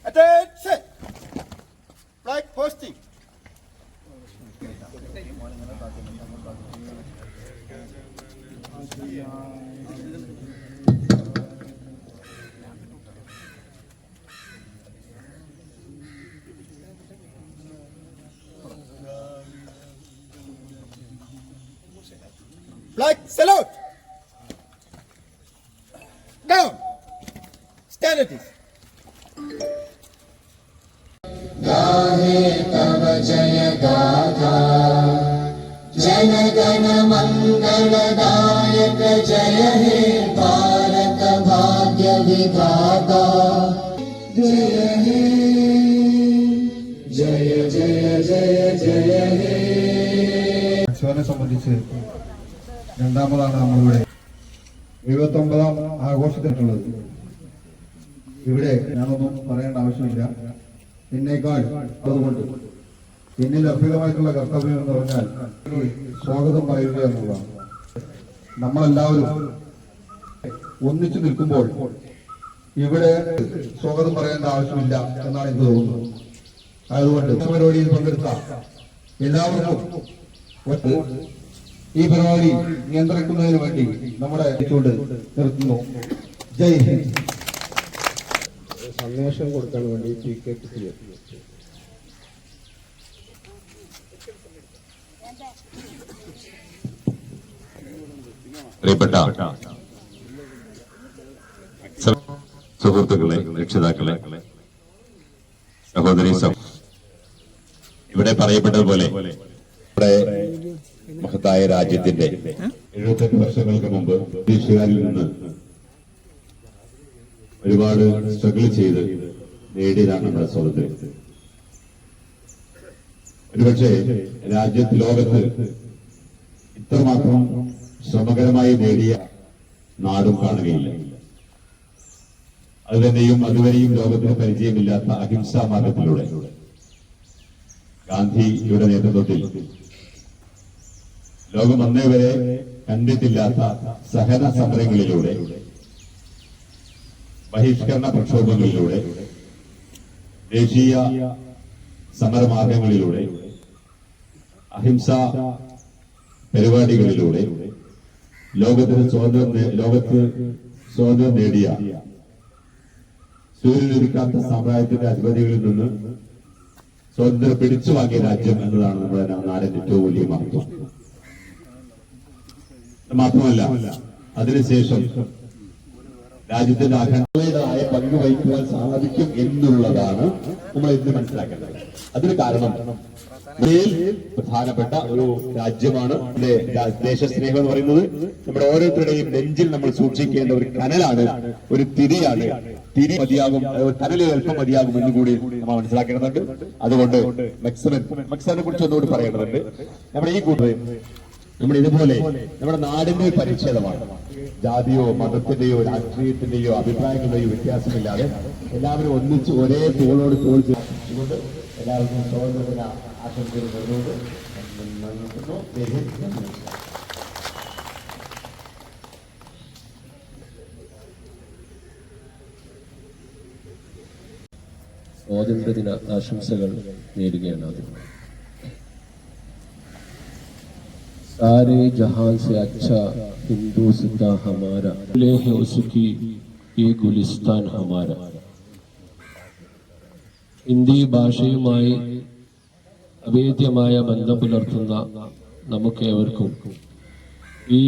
Attention! Flag posting. Flag salute. Down. Stand at it. गाहे तव जय गाथा जन गण मंगलदायक जय हे भारत भाग्य विधाता जय हे जय जय जय जय हे ശിവനെ സംബന്ധിച്ച് രണ്ടാമതാണ് നമ്മളിവിടെ 79ാം ആഘോഷത്തിനുള്ളത്. ഇവിടെ ഞാനൊന്നും പറയേണ്ട ആവശ്യമില്ല. എന്നേക്കാൾ അതുകൊണ്ട് എന്നിൽ അർപ്പിതമായിട്ടുള്ള കർത്തവ്യം എന്ന് പറഞ്ഞാൽ സ്വാഗതം പറയുക എന്നുള്ളതാണ്. നമ്മളെല്ലാവരും ഒന്നിച്ചു നിൽക്കുമ്പോൾ ഇവിടെ സ്വാഗതം പറയേണ്ട ആവശ്യമില്ല എന്നാണ് എനിക്ക് തോന്നുന്നത്. അതുകൊണ്ട് പരിപാടിയിൽ പങ്കെടുത്ത എല്ലാവർക്കും ഈ പരിപാടി നിയന്ത്രിക്കുന്നതിന് വേണ്ടി നമ്മുടെ നിർത്തുന്നു. ജയ് ഹിന്ദ്. സന്ദേശം കൊടുക്കാൻ വേണ്ടി പ്രിയപ്പെട്ട സുഹൃത്തുക്കളെ, രക്ഷിതാക്കളെ, സഹോദരി, ഇവിടെ പറയപ്പെട്ടതുപോലെ നമ്മുടെ മഹത്തായ രാജ്യത്തിന്റെ 78 വർഷങ്ങൾക്ക് മുമ്പ് ബ്രിട്ടീഷുകാരിൽ നിന്ന് ഒരുപാട് സ്ട്രഗിൾ ചെയ്ത് നേടിയതാണ് നമ്മുടെ സ്വാതന്ത്ര്യം. ഒരുപക്ഷെ ലോകത്ത് ഇത്രമാത്രം ശ്രമകരമായി നേടിയ നാടും കാണുകയില്ല. അതുവരെയും ലോകത്തിന് പരിചയമില്ലാത്ത അഹിംസാ മാർഗത്തിലൂടെ ഗാന്ധിയുടെ നേതൃത്വത്തിൽ ലോകം അന്നേ വരെ കണ്ടിട്ടില്ലാത്ത സഹന സമരങ്ങളിലൂടെ, ബഹിഷ്കരണ പ്രക്ഷോഭങ്ങളിലൂടെ, ദേശീയ സമരമാർഗങ്ങളിലൂടെ, അഹിംസാ പരിപാടികളിലൂടെ ലോകത്ത് സ്വാതന്ത്ര്യം നേടിയ സൂര്യനൊരുക്കാത്ത സാമ്രാജ്യത്തിന്റെ അധിപതികളിൽ നിന്ന് സ്വാതന്ത്ര്യം പിടിച്ചു വാങ്ങിയ രാജ്യം എന്നതാണ് നമ്മുടെ നാടിന്റെ ഏറ്റവും വലിയ മഹത്വം. മാത്രമല്ല, അതിനുശേഷം രാജ്യത്തിന്റെ അഖണ്ഡതയായ പങ്ക് വഹിക്കുവാൻ സാധിക്കും എന്നുള്ളതാണ് നമ്മൾ ഇന്ന് മനസ്സിലാക്കേണ്ടത്. അതിന് കാരണം പ്രധാനപ്പെട്ട ഒരു രാജ്യമാണ്. ദേശസ്നേഹം എന്ന് പറയുന്നത് നമ്മുടെ ഓരോരുത്തരുടെയും നെഞ്ചിൽ നമ്മൾ സൂക്ഷിക്കേണ്ട ഒരു കനലാണ്, ഒരു തിരിയാണ്. തിരി മതിയാകും, കനല് അല്പം മതിയാകും എന്ന് കൂടി നമ്മൾ മനസ്സിലാക്കേണ്ടതുണ്ട്. അതുകൊണ്ട് മെക്സനെ കുറിച്ച് ഒന്നുകൂടി പറയേണ്ടതുണ്ട്. നമ്മുടെ ഈ കൂട്ടർ നമ്മുടെ ഇതുപോലെ നമ്മുടെ നാടിന്റെ പരിച്ഛേദമാണ്. ജാതിയോ മതത്തിന്റെയോ രാഷ്ട്രീയത്തിന്റെയോ അഭിപ്രായങ്ങളുടെയോ വ്യത്യാസമില്ലാതെ എല്ലാവരും ഒന്നിച്ച് ഒരേ തോളോട് തോൾ ചേർത്തുകൊണ്ട് എല്ലാവർക്കും സ്വാതന്ത്ര്യത്തിന് ആശംസകൾ നേർന്നുകൊണ്ട് സ്വാതന്ത്ര്യദിന ആശംസകൾ നേരുകയാണ്. ആദ്യം सारे जहां से अच्छा हिंदुस्तान हमारा ले है उसकी ये गुलिस्तान हमारा. ഹിന്ദി ഭാഷയുമായി അഭേദ്യമായ ബന്ധം പുലർത്തുന്ന നമുക്കേവർക്കും ഈ